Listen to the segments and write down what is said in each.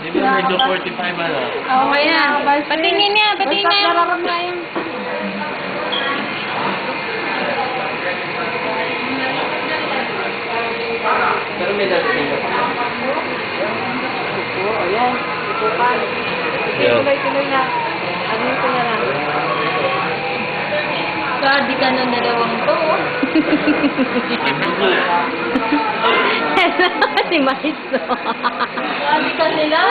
Di ba medyo 45 ano? Okay na. Patingin nga, patingin nga. Pero may darating ka pa. Oo, ayan. Tutukan. Tuloy-tuloy na. Ano ko na lang. Grabe ka na dalawang to. Si Maestro. Grabe ka nila.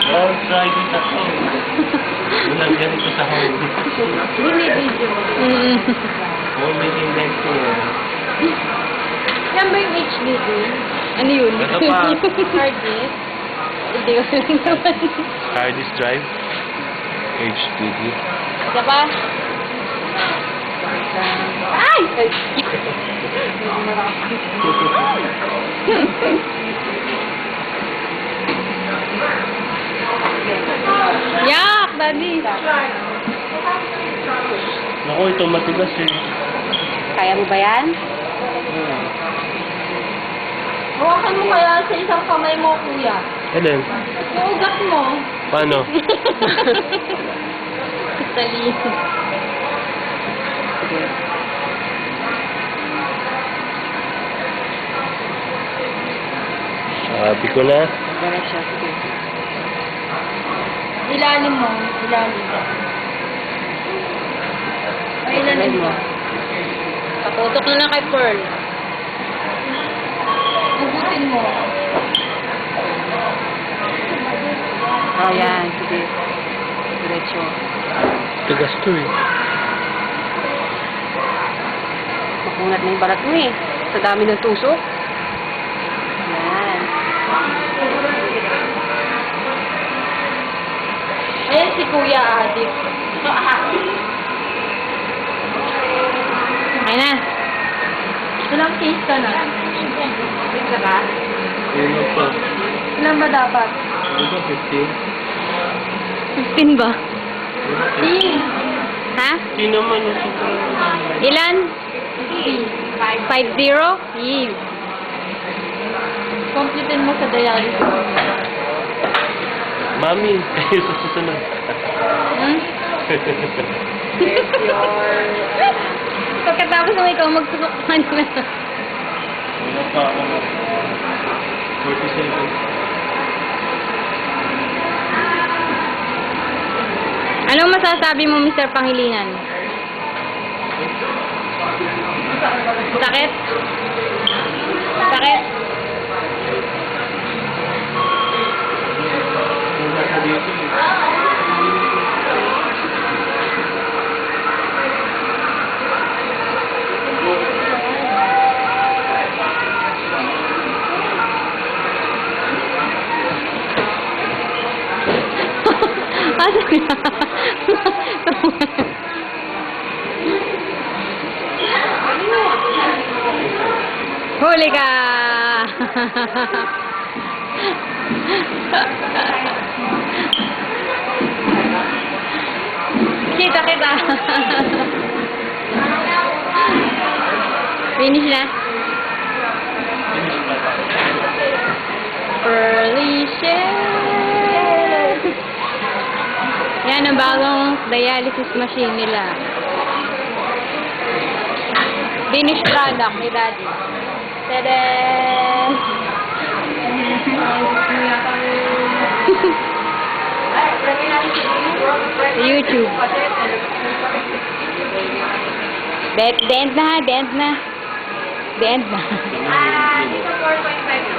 Oh, try din ako. Walang ganito sa home. Binibidyo. Home making denso. Yan ba yung HDD? Ano yun? Ito pa. Hard disk? Hindi ko lang naman. Hard disk drive. HDD. Isa pa? Ay! Yak! Daddy! Naku, ito matigas eh. Kaya mo ba yan? Hawakan mo kaya sa isang kamay mo, kuya. Alin? Yung ugat mo. Paano? Dali. Sabi ko na. Diretso. Sige. Ilalim mo. Ilalim. Ay, ilalim mo. Kaputok na lang kay Pearl. Hugutin mo. Oh, yan. Sige. Diretso. Tigas to eh. Makunat na yung balat mo eh. Sa dami ng tusok. Yan. Ayan si Kuya Adik. Ay na. Ilang case ka na? Wait ka ba? Ano pa? Ilan ba dapat? Ano ba, 15? 15 ba? Ha? Sino naman yung super? Ilan? 50? Yes. Computin mo sa dialysis. Mami, kayo sa susunod. Hmm? Pagkatapos mo ikaw magsusok ka na. Wala pa ako. 47. Anong masasabi mo, Mr. Pangilinan? Sakit? Sakit? Wala ka dito eh. Huli ka! Kita kita! Finish na? Finish pa. Pearly shell! Yan ang bagong dialysis machine nila. Finished product ni Daddy. Tada! Sa YouTube. Dent na.